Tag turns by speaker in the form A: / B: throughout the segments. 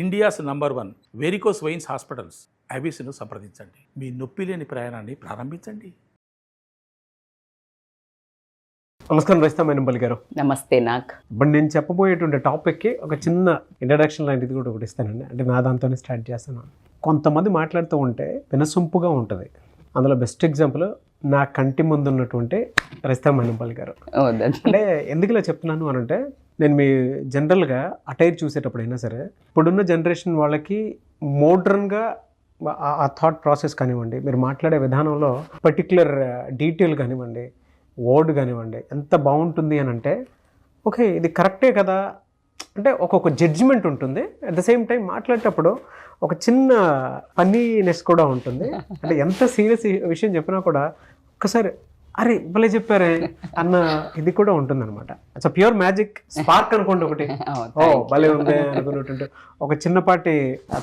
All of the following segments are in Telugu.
A: India's number 1 varicose veins hospitals ఐబీసీను సంప్రదించండి. మీ నొప్పి లేని ప్రయాణాన్ని ప్రారంభించండి.
B: నమస్కారం రజిత మేనంపల్లి గారు.
C: నమస్తే.
B: ఇప్పుడు నేను చెప్పబోయేటువంటి టాపిక్కి ఒక చిన్న ఇంట్రడక్షన్ లాంటిది కూడా ఒకటి ఇస్తానండి. అంటే నా దాంతోనే స్టార్ట్ చేస్తాను. కొంతమంది మాట్లాడుతూ ఉంటే వినసొంపుగా ఉంటుంది. అందులో బెస్ట్ ఎగ్జాంపుల్ నా కంటి ముందు ఉన్నటువంటి రజిత మేనంపల్లి గారు. అంటే ఎందుకు ఇలా చెప్తున్నాను అని అంటే, నేను మీ జనరల్గా అటైర్ చూసేటప్పుడు అయినా సరే, ఇప్పుడున్న జనరేషన్ వాళ్ళకి మోడ్రన్గా ఆ థాట్ ప్రాసెస్ కానివ్వండి, మీరు మాట్లాడే విధానంలో పర్టిక్యులర్ డీటెయిల్ కానివ్వండి, వర్డ్ కానివ్వండి, ఎంత బాగుంటుంది అని అంటే, ఓకే ఇది కరెక్టే కదా అంటే ఒక్కొక్క జడ్జిమెంట్ ఉంటుంది. అట్ ద సేమ్ టైం మాట్లాడేటప్పుడు ఒక చిన్న ఫన్నీనెస్ కూడా ఉంటుంది. అంటే ఎంత సీరియస్ విషయం చెప్పినా కూడా ఒక్కసారి అరే భలే చెప్పారే అన్న ఇది కూడా ఉంటుంది అనమాట. ఇట్స్ ప్యూర్ మ్యాజిక్ స్పార్క్ అనుకోండి ఒకటి. ఓ భలే ఉంది అనుకున్నట్టు ఒక చిన్నపాటి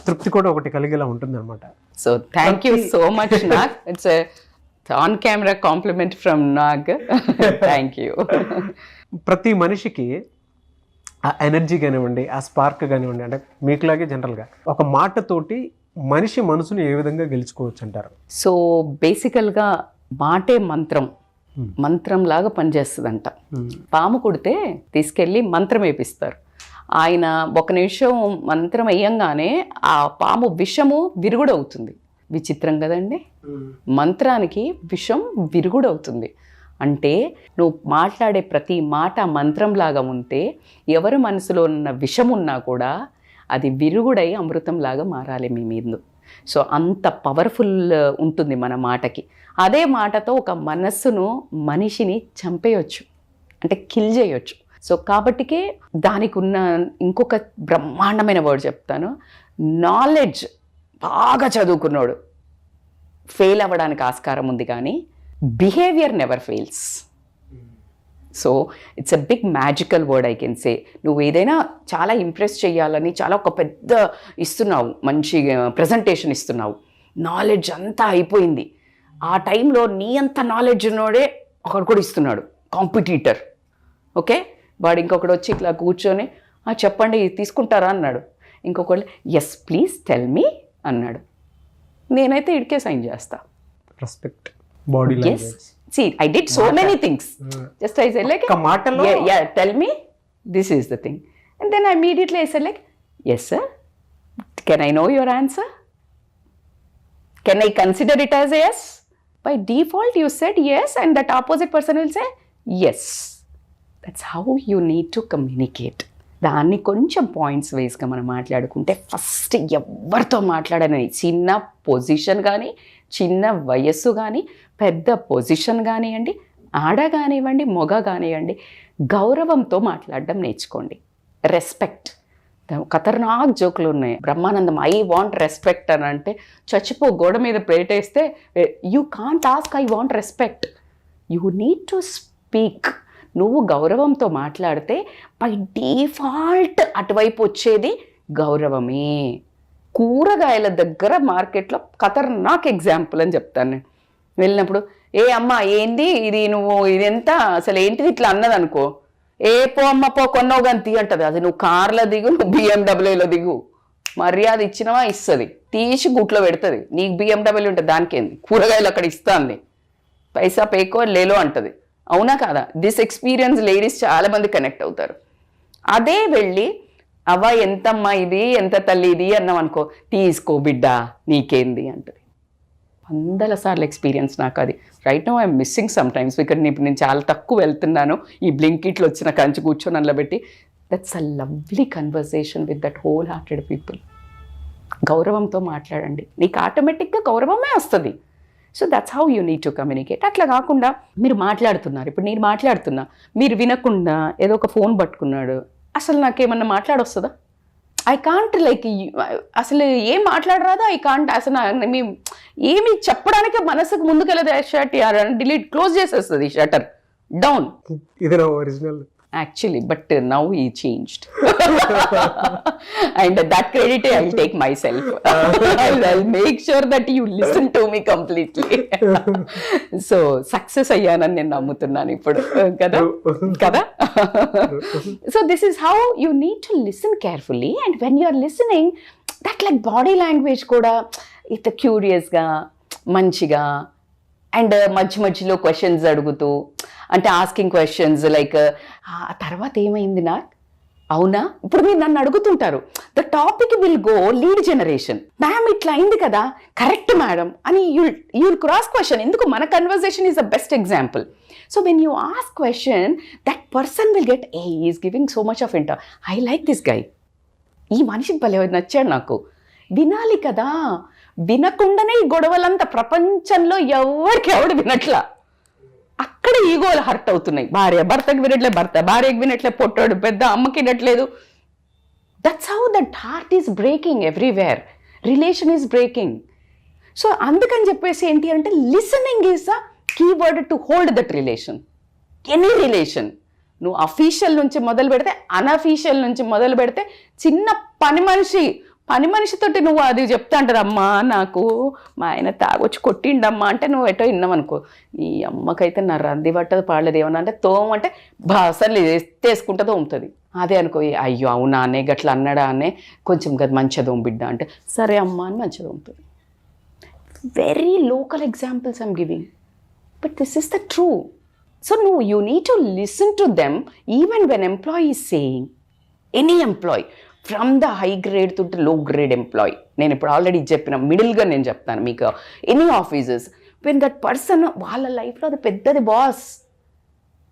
B: తృప్తి కూడా ఒకటి కలిగేలా ఉంటుంది అనమాట.
C: So thank you so much Nag. It's on camera compliment from Nag. Thank you.
B: ప్రతి మనిషికి ఆ ఎనర్జీ కానివ్వండి, ఆ స్పార్క్ కానివ్వండి, అంటే మీకులాగే జనరల్గా ఒక మాటతోటి మనిషి మనసుని ఏ విధంగా గెలుచుకోవచ్చు అంటారు?
C: సో బేసికల్గా మాటే మంత్రం లాగా పనిచేస్తుందంట. పాము కుడితే తీసుకెళ్ళి మంత్రం వేపిస్తారు. ఆయన ఒక నిమిషం మంత్రం వేయంగానే ఆ పాము విషము విరుగుడవుతుంది. విచిత్రం కదండి. మంత్రానికి విషం విరుగుడవుతుంది. అంటే నువ్వు మాట్లాడే ప్రతి మాట మంత్రంలాగా ఉంటే ఎవరి మనసులో ఉన్న విషం ఉన్నా కూడా అది విరుగుడై అమృతంలాగా మారాలి మీ మీద. సో అంత పవర్ఫుల్ ఉంటుంది మన మాటకి. అదే మాటతో ఒక మనస్సును, మనిషిని చంపేయచ్చు, అంటే కిల్ చేయొచ్చు. సో కాబట్టికే దానికి ఉన్న ఇంకొక బ్రహ్మాండమైన వర్డ్ చెప్తాను. నాలెడ్జ్ బాగా చదువుకున్నాడు ఫెయిల్ అవ్వడానికి ఆస్కారం ఉంది, కానీ behaviour never fails. So it's a big magical word I can say. నువ్వు ఏదైనా చాలా ఇంప్రెస్ చేయాలని చాలా ఒక పెద్ద ఇస్తున్నావు, మంచి ప్రజెంటేషన్ ఇస్తున్నావు, నాలెడ్జ్ అంతా అయిపోయింది. ఆ టైంలో నీ అంత నాలెడ్జ్ ఉన్నోడే ఒకడు కూడా ఇస్తున్నాడు, కాంపిటీటర్. ఓకే, వాడు ఇంకొకడు వచ్చి ఇట్లా కూర్చొని చెప్పండి తీసుకుంటారా అన్నాడు. ఇంకొకళ్ళు ఎస్ ప్లీజ్ టెల్ మీ అన్నాడు. నేనైతే ఇడికే సైన్ చేస్తా.
B: Respect, body language.
C: See, I did so many things. Just I said like, yeah, tell me, this is the thing. And then immediately I said like, yes sir, can I know your answer? Can I consider it as a yes? By default you said yes and that opposite person will say yes. That's how you need to communicate. దాన్ని కొంచెం పాయింట్స్ వైజ్గా మనం మాట్లాడుకుంటే, ఫస్ట్ ఎవరితో మాట్లాడని, చిన్న పొజిషన్ కానీ, చిన్న వయస్సు కానీ, పెద్ద పొజిషన్ కానివ్వండి, ఆడ కానివ్వండి, మొగ కానివ్వండి, గౌరవంతో మాట్లాడడం నేర్చుకోండి. రెస్పెక్ట్. ఖతర్నాక్ జోకులు ఉన్నాయి. బ్రహ్మానందం ఐ వాంట్ రెస్పెక్ట్ అని అంటే చచ్చిపో, గోడ మీద ప్లేట్ వేస్తే you can't ask I want respect. You need to speak. నువ్వు గౌరవంతో మాట్లాడితే బై డిఫాల్ట్ అటువైపు వచ్చేది గౌరవమే. కూరగాయల దగ్గర మార్కెట్లో ఖతర్నాక్ ఎగ్జాంపుల్ అని చెప్తాను నేను. వెళ్ళినప్పుడు ఏ అమ్మ ఏంది ఇది, నువ్వు ఇది ఎంత అసలు ఏంటిది ఇట్లా అన్నది అనుకో, ఏ పో అమ్మ పో కొన్నావు కానీ తీ అంటది. అది నువ్వు కార్లో దిగు, నువ్వు బిఎండబ్ల్యూలో దిగు, మర్యాద ఇచ్చినవా ఇస్తుంది, తీసి గుట్లో పెడుతుంది. నీకు బిఎండబ్ల్యూ ఉంటుంది, దానికేంది, కూరగాయలు అక్కడ ఇస్తుంది, పైసా పేకో లేలో అంటది. అవునా కాదా? దిస్ ఎక్స్పీరియన్స్ లేడీస్ చాలామంది కనెక్ట్ అవుతారు. అదే వెళ్ళి అవ్వ ఎంతమ్మా ఇది, ఎంత తల్లి ఇది అన్నాం అనుకో, తీసుకో బిడ్డ నీకేంది అంటది. 100 సార్లు ఎక్స్పీరియన్స్ నాకు అది. Right no I'm missing sometimes. ఇక్కడ ఇప్పుడు నేను చాలా తక్కువ వెళ్తున్నాను, ఈ బ్లింకిట్లో వచ్చిన కంచి కూర్చొని అందులో పెట్టి. That's a lovely conversation with that whole hearted people. గౌరవంతో మాట్లాడండి, నీకు ఆటోమేటిక్గా గౌరవమే వస్తుంది. So that's how you need to communicate. అట్లా కాకుండా మీరు మాట్లాడుతున్నారు, ఇప్పుడు నేను మాట్లాడుతున్నా, మీరు వినకుండా ఏదో ఒక ఫోన్ పట్టుకున్నాడు, అసలు నాకేమన్నా మాట్లాడొస్తుందా? ఐ కాంట్ లైక్, అసలు ఏం మాట్లాడరాదా? ఐ కాంట్ అసలు ఏమి చెప్పడానికి మనసుకు ముందుకెళ్ళదు. షర్ట్ డిలీట్ క్లోజ్ చేసేస్తుంది, షటర్ డౌన్.
B: ఇది నా original
C: Actually, but now he changed. And that credit I'll take myself. I'll make sure that you listen to me completely. So, success అయ్యానని నేను నమ్ముతున్నాను ఇప్పుడు కదా కదా. So, this is how you need to listen carefully, and when you are listening, that like body language కూడా ఇంత క్యూరియస్గా మంచిగా అండ్ మధ్యలో క్వశ్చన్స్ అడుగుతూ అంటే ఆస్కింగ్ క్వశ్చన్స్ లైక్ తర్వాత ఏమైంది నాకు అవునా ఇప్పుడు మీరు నన్ను అడుగుతుంటారు the topic will go lead generation ma'am ఇట్లా అయింది కదా కరెక్ట్ మేడం అని యూల్ క్రాస్ క్వశ్చన్ ఎందుకు మన conversation is the best example so when you ask question that person will get a is giving so much of inter I like this guy ఈ మనిషికి భలే నచ్చాడు నాకు వినాలి కదా వినకుండానే ఈ గొడవలంతా ప్రపంచంలో ఎవడు వినట్లా అక్కడ ఈగోలు హర్ట్ అవుతున్నాయి భర్తకి వినట్లే భార్యకి వినట్లే పొట్టాడు పెద్ద అమ్మకి వినట్లేదు that's how that heart is breaking everywhere relation is breaking so అందుకని చెప్పేసి ఏంటి అంటే listening is a keyword to hold that relation any relation నువ్వు అఫీషియల్ నుంచి మొదలు పెడితే అన్అఫీషియల్ నుంచి మొదలు పెడితే చిన్న పని మనిషితోటి నువ్వు అది చెప్తా అంటారు అమ్మా నాకు మా ఆయన తాగొచ్చి కొట్టిండమ్మా అంటే నువ్వు ఎటో విన్నామనుకో ఈ అమ్మకైతే నా రంది పట్టదు పాడలేదు ఏమన్నా అంటే తోమంటే అసలు ఎత్తేసుకుంటే తోముతుంది అదే అనుకో అయ్యో అవునా అనే గట్లా అన్నాడా అనే కొంచెం కదా మంచిగా తోమిబిడ్డ అంటే సరే అమ్మా అని మంచిగా తోముతుంది very local examples I'm giving but this is the true so నువ్వు you need to listen to them even when employee is saying any employee from the high grade to low grade employee నేను ఇప్పుడు ఆల్రెడీ చెప్పిన మిడిల్గా నేను చెప్తాను మీకు any offices when that person వాళ్ళ లైఫ్లో అది పెద్దది బాస్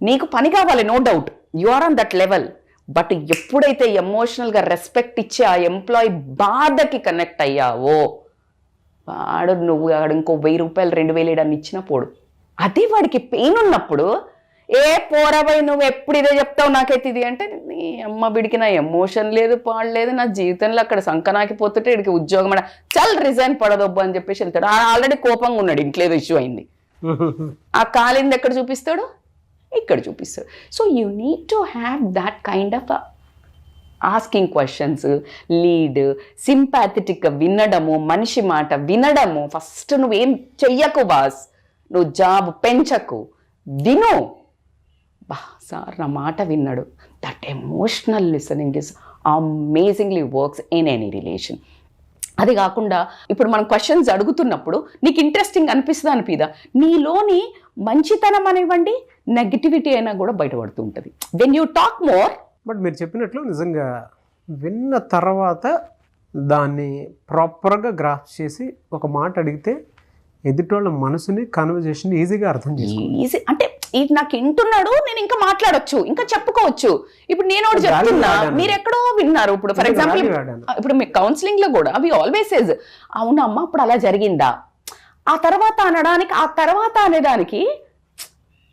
C: నీకు పని కావాలి no doubt you are on that level but ఎప్పుడైతే ఎమోషనల్గా రెస్పెక్ట్ ఇచ్చి ఆ ఎంప్లాయీ బాధకి కనెక్ట్ అయ్యావో నువ్వు ఇంకో 1000 రూపాయలు 2000 ఏడాన్ని ఇచ్చినా పోడు అదే వాడికి పెయిన్ ఉన్నప్పుడు ఏ పోరాబాయ్ నువ్వు ఎప్పుడు ఇదే చెప్తావు నాకైతే ఇది అంటే నీ అమ్మ బిడికి నా ఎమోషన్ లేదు పాడలేదు నా జీవితంలో అక్కడ సంకనాకిపోతుంటే ఇడికి ఉద్యోగం అడ చల్ రిజైన్ పడదొబ్బు అని చెప్పేసి వెళ్తాడు ఆల్రెడీ కోపంగా ఉన్నాడు ఇంట్లో ఏదో ఇష్యూ అయింది ఆ కాలింది ఎక్కడ చూపిస్తాడు ఇక్కడ చూపిస్తాడు so you need to have that kind of asking questions lead సింపాథెటిక్గా వినడము మనిషి మాట వినడము ఫస్ట్ నువ్వేం చెయ్యకు బాస్ నువ్వు జాబ్ పెంచకు విను సార్ నా మాట విన్నాడు that emotional listening is amazingly works in any relation అది కాకుండా ఇప్పుడు మనం క్వశ్చన్స్ అడుగుతున్నప్పుడు నీకు ఇంట్రెస్టింగ్ అనిపిస్తుంది అనిపిదా నీలోని మంచితనం అనివ్వండి నెగటివిటీ అయినా కూడా బయటపడుతూ ఉంటుంది when you talk more
B: but మీరు చెప్పినట్లు నిజంగా విన్న తర్వాత దాన్ని ప్రాపర్గా గ్రాఫ్ చేసి ఒక మాట అడిగితే ఎదుటోళ్ళ మనసుని కన్వర్జేషన్ ఈజీగా అర్థం చేసుకోవాలి
C: ఈజీ అంటే ఇది నాకు వింటున్నాడు నేను ఇంకా మాట్లాడొచ్చు ఇంకా చెప్పుకోవచ్చు ఇప్పుడు నేను ఒకటి చెప్తున్నా మీరు ఎక్కడో విన్నారు ఇప్పుడు ఫర్ ఎగ్జాంపుల్ ఇప్పుడు మీ కౌన్సిలింగ్ లో కూడా అవి ఆల్వేస్ సేజ్ అవునమ్మా అప్పుడు అలా జరిగిందా ఆ తర్వాత అనేదానికి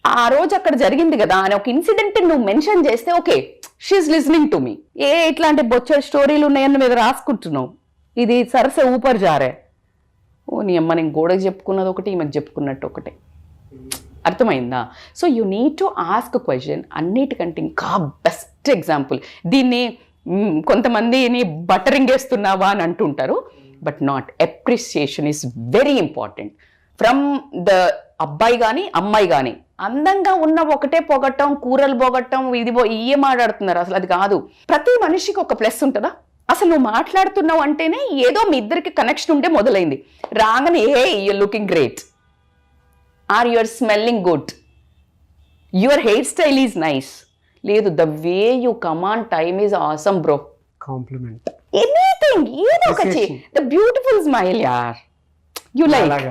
C: ఆ రోజు అక్కడ జరిగింది కదా అని ఒక ఇన్సిడెంట్ నువ్వు మెన్షన్ చేస్తే okay she's listening to me ఇట్లాంటి బొచ్చ స్టోరీలు ఉన్నాయని మీద రాసుకుంటున్నావు ఇది సరస ఊపర్ జారే ఓ నీ అమ్మ నేను గోడకు చెప్పుకున్నది ఒకటి ఈమెకు చెప్పుకున్నట్టు ఒకటే అర్థమైందా so you need to ask question అన్నిటికంటే ఇంకా బెస్ట్ ఎగ్జాంపుల్ దీన్ని కొంతమందిని బటరింగ్ వేస్తున్నావా అని అంటుంటారు but not appreciation is very important from the అబ్బాయి కానీ అమ్మాయి కానీ అందంగా ఉన్న ఒకటే పొగట్టం కూరలు పొగట్టం ఇది ఇయ్యే మాట్లాడుతున్నారు అసలు అది కాదు ప్రతి మనిషికి ఒక ప్లస్ ఉంటుందా అసలు నువ్వు మాట్లాడుతున్నావు అంటేనే ఏదో మీ ఇద్దరికి కనెక్షన్ ఉంటే మొదలైంది రాగానే you're looking great or your smelling good your hair style is nice లేదు the way you command time is awesome bro
B: compliment
C: anything ఏదో ఒకటి ద బ్యూటిఫుల్ స్మైల్ యార్ యు లైక్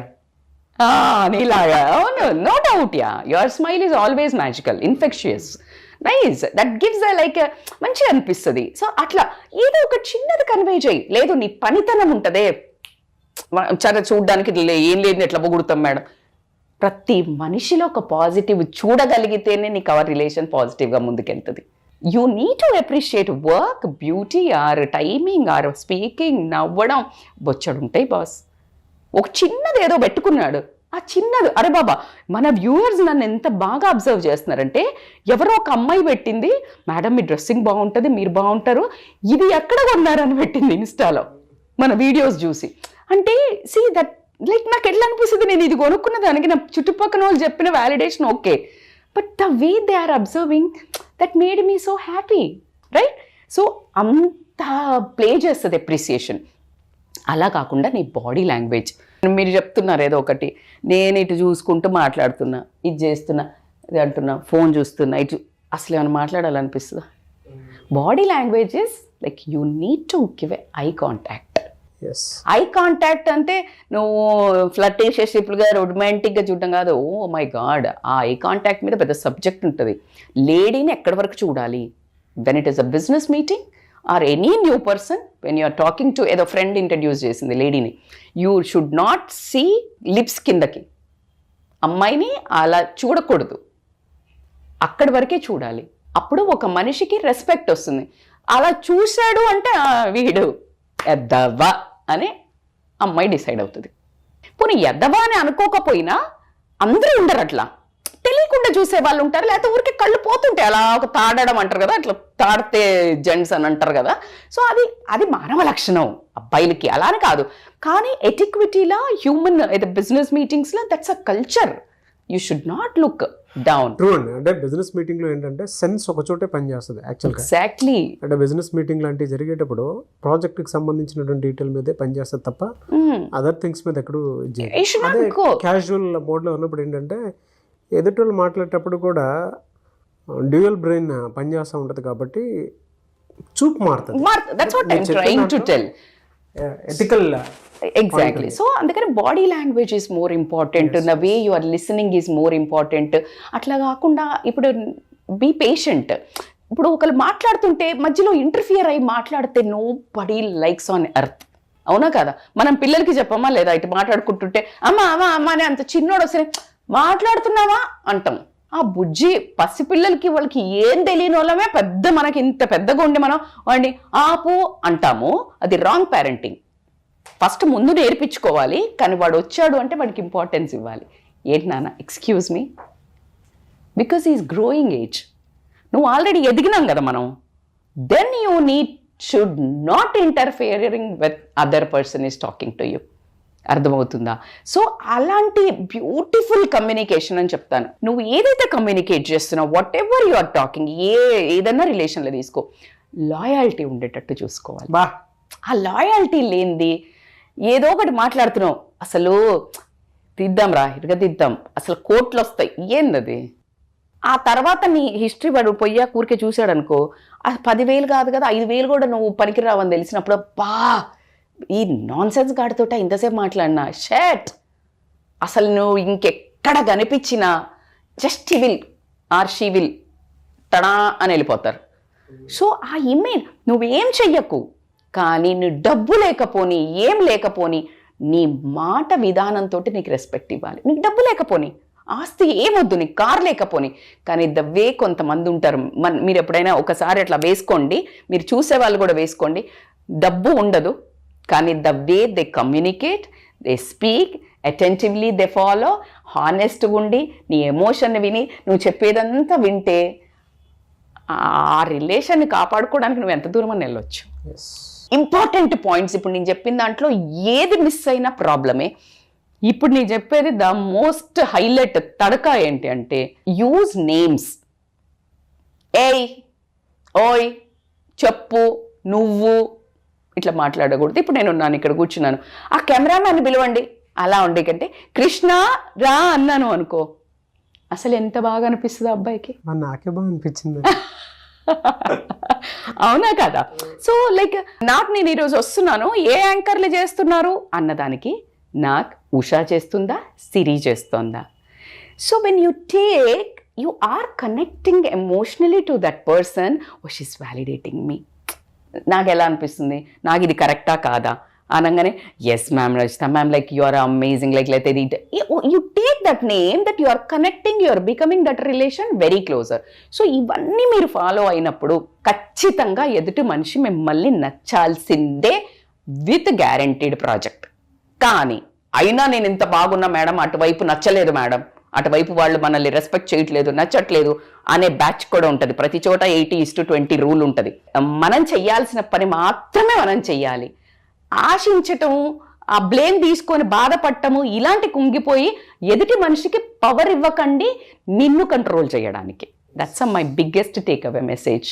C: నీలాగా అవును no doubt yeah your smile is always magical infectious nice that gives like మంచిగా అనిపిస్తుంది సో అట్లా ఏదో ఒక చిన్నది కన్వే చేయి లేదు నీ పనితనం ఉంటుందే చాలా చూడడానికి ఏం లేదు ఎట్లా పొగుడుతాం మేడం ప్రతి మనిషిలో ఒక పాజిటివ్ చూడగలిగితేనే నీకు అవర్ రిలేషన్ పాజిటివ్గా ముందుకెళ్తుంది you need to appreciate work beauty or timing or speaking నవ్వడం బొచ్చడుంటాయి బాస్ ఒక చిన్నది ఏదో పెట్టుకున్నాడు ఆ చిన్నది, అరే బాబా మన వ్యూవర్స్ నన్ను ఎంత బాగా అబ్జర్వ్ చేస్తున్నారంటే, ఎవరో ఒక అమ్మాయి పెట్టింది, మేడం మీ డ్రెస్సింగ్ బాగుంటుంది, మీరు బాగుంటారు, ఇది ఎక్కడ కొన్నారని పెట్టింది ఇన్స్టాలో మన వీడియోస్ చూసి. అంటే సీ దట్ లైక్ నాకు ఎట్లా అనిపిస్తుంది, నేను ఇది కొనుక్కున్న దానికి నా చుట్టుపక్కల వాళ్ళు చెప్పిన validation okay, but the way they are observing that made me so happy, right? So అంత ప్లే చేస్తుంది అప్రిసియేషన్. అలా కాకుండా నీ బాడీ లాంగ్వేజ్, మీరు చెప్తున్నారు ఏదో ఒకటి, నేను ఇటు చూసుకుంటూ మాట్లాడుతున్నా, ఇది చేస్తున్నా, ఇది అంటున్నా, ఫోన్ చూస్తున్నా, ఇటు అసలు ఏమైనా మాట్లాడాలనిపిస్తుందా? Body language is like you need to give a eye contact. Eye contact అంటే నువ్వు ఫ్లర్టేషిప్లుగా రొమాంటిక్గా చూడడం కాదు. ఓ మై గాడ్, ఆ ఐ కాంటాక్ట్ మీద పెద్ద సబ్జెక్ట్ ఉంటుంది. లేడీని ఎక్కడి వరకు చూడాలి, when it is a business meeting or any new person, when you're talking to, ఏదో ఫ్రెండ్ ఇంట్రడ్యూస్ చేసింది లేడీని, you should not see lips కిందకి, అమ్మాయిని అలా చూడకూడదు, అక్కడి వరకే చూడాలి. అప్పుడు ఒక మనిషికి రెస్పెక్ట్ వస్తుంది. అలా చూశాడు అంటే వీడు ఎద్దవా అని అమ్మాయి డిసైడ్ అవుతుంది. పోనీ ఎద్దవా అని అనుకోకపోయినా అందరూ ఉండరు అట్లా, తెలియకుండా చూసే వాళ్ళు ఉంటారు, లేకపోతే ఊరికే కళ్ళు పోతుంటాయి, అలా ఒక తాడడం అంటారు కదా, అట్లా తాడితే జెంట్స్ అని అంటారు కదా. సో అది మానవ లక్షణం అబ్బాయిలకి, అలానే కాదు. కానీ ఎటిక్విటీలా హ్యూమన్ బిజినెస్ మీటింగ్స్లో that's a culture, you should not look down.
B: True అండి. అంటే బిజినెస్ మీటింగ్లో ఏంటంటే సెన్స్ ఒక చోటే పనిచేస్తుంది యాక్చువల్గా.
C: ఎగ్జాక్ట్లీ.
B: అంటే బిజినెస్ మీటింగ్ లాంటివి జరిగేటప్పుడు ప్రాజెక్ట్కి సంబంధించినటువంటి డీటెయిల్ మీదే పనిచేస్తుంది తప్ప అదర్ థింగ్స్ మీద ఎక్కడూ క్యాజువల్ మోడ్లో ఉన్నప్పుడు ఏంటంటే ఎదుటి వాళ్ళు మాట్లాడేటప్పుడు కూడా డ్యూయల్ బ్రెయిన్ పనిచేస్తూ ఉంటుంది కాబట్టి చూపు మారుతుంది. Ethical
C: exactly. సో అందుకని body language is more important, the way you are listening is more important. అట్లా కాకుండా ఇప్పుడు బీ పేషెంట్. ఇప్పుడు ఒకళ్ళు మాట్లాడుతుంటే మధ్యలో ఇంటర్ఫియర్ అయ్యి మాట్లాడితే nobody likes on earth, అవునా కదా? మనం పిల్లలకి చెప్పమ్మా లేదా, ఇటు మాట్లాడుకుంటుంటే అమ్మ అమ్మ అమ్మ అని అంత చిన్నోడు వస్తే మాట్లాడుతున్నావా అంటాం. ఆ బుజ్జి పసిపిల్లలకి వాళ్ళకి ఏం తెలియని వాళ్ళమే పెద్ద, మనకి ఇంత పెద్దగా ఉండి మనం వాడిని ఆపు అంటాము. అది రాంగ్ పేరెంటింగ్. ఫస్ట్ ముందు నేర్పించుకోవాలి, కానీ వాడు వచ్చాడు అంటే వాడికి ఇంపార్టెన్స్ ఇవ్వాలి. ఏంటి నాన్న, excuse me, because is growing age, నువ్వు ఆల్రెడీ ఎదిగినాం కదా మనం. Then you should not interfering with other person is talking to you. అర్థమవుతుందా? సో అలాంటి బ్యూటిఫుల్ కమ్యూనికేషన్ అని చెప్తాను. నువ్వు ఏదైతే కమ్యూనికేట్ చేస్తున్నావు, whatever you are talking, ఏదన్నా రిలేషన్లో తీసుకో, లాయాలిటీ ఉండేటట్టు చూసుకోవాలి. ఆ లాయాలిటీ లేనిది ఏదో ఒకటి మాట్లాడుతున్నావు, అసలు తీద్దాం రా ఇటుగా తీద్దాం, అసలు కోట్లు వస్తాయి, ఏందది? ఆ తర్వాత నీ హిస్టరీ వాడు పొయ్యా కూరికే చూశాడు అనుకో, ఆ 10,000 కాదు కదా 5,000 కూడా నువ్వు పనికిరావని తెలిసినప్పుడు ఈ నాన్ సెన్స్ గాడితోట ఇంతసేపు మాట్లాడినా షట్, అసలు నువ్వు ఇంకెక్కడ కనిపించినా just he will or she will తడా అని వెళ్ళిపోతారు. సో ఆ ఇమేజ్ నువ్వేం చెయ్యకు, కానీ నువ్వు డబ్బు లేకపోని ఏం లేకపోని నీ మాట విధానంతో నీకు రెస్పెక్ట్ ఇవ్వాలి. నీకు డబ్బు లేకపోని, ఆస్తి ఏమొద్దు, నీకు కార్ లేకపోని, కానీ ద వే కొంతమంది ఉంటారు. మీరు ఎప్పుడైనా ఒకసారి అట్లా వేసుకోండి, మీరు చూసే వాళ్ళు కూడా వేసుకోండి. డబ్బు ఉండదు, కానీ the way they communicate, they speak attentively, they follow, హానెస్ట్గా ఉండి నీ ఎమోషన్ విని నువ్వు చెప్పేదంతా వింటే ఆ రిలేషన్ని కాపాడుకోవడానికి నువ్వు ఎంత దూరం అని వెళ్ళొచ్చు. ఇంపార్టెంట్ పాయింట్స్ ఇప్పుడు నేను చెప్పిన దాంట్లో ఏది మిస్ అయినా ప్రాబ్లమే. ఇప్పుడు నేను చెప్పేది ద మోస్ట్ హైలైట్ తడక ఏంటి అంటే, యూజ్ నేమ్స్. ఏయ్, ఓయ్, చెప్పు, నువ్వు ఇట్లా మాట్లాడకూడదు. ఇప్పుడు నేను ఉన్నాను ఇక్కడ కూర్చున్నాను, ఆ కెమెరామ్యాన్ని పిలవండి అలా ఉండే కంటే కృష్ణ రా అన్నాను అనుకో, అసలు ఎంత బాగా అనిపిస్తుంది అబ్బాయికి.
B: నాకే బాగా అనిపించింది.
C: అవునా కదా? సో లైక్ నాకు నేను ఈరోజు వస్తున్నాను, ఏ యాంకర్లు చేస్తున్నారు అన్నదానికి నాకు ఉషా చేస్తుందా, సిరి చేస్తుందా? So when you take, you are connecting emotionally to that person, what is validating me. నాకు ఎలా అనిపిస్తుంది, నాకు ఇది కరెక్టా కాదా అనగానే yes ma'am Rajitha ma'am, like you are amazing, like లేకపోతే you take that name, that you are connecting, you are becoming that relation very closer. So ఇవన్నీ మీరు ఫాలో అయినప్పుడు ఖచ్చితంగా ఎదుటి మనిషి మిమ్మల్ని నచ్చాల్సిందే విత్ గ్యారంటీడ్ ప్రాజెక్ట్. కానీ అయినా నేను ఇంత బాగున్నా మేడం, అటువైపు నచ్చలేదు మేడం, అటువైపు వాళ్ళు మనల్ని రెస్పెక్ట్ చేయట్లేదు, నచ్చట్లేదు అనే బ్యాచ్ కూడా ఉంటుంది. ప్రతి చోట 80:20 రూల్ ఉంటుంది. మనం చెయ్యాల్సిన పని మాత్రమే మనం చెయ్యాలి. ఆశించటం, ఆ బ్లేమ్ తీసుకొని బాధపడటము, ఇలాంటి కుంగిపోయి ఎదుటి మనిషికి పవర్ ఇవ్వకండి నిన్ను కంట్రోల్ చేయడానికి. That's my biggest take away message.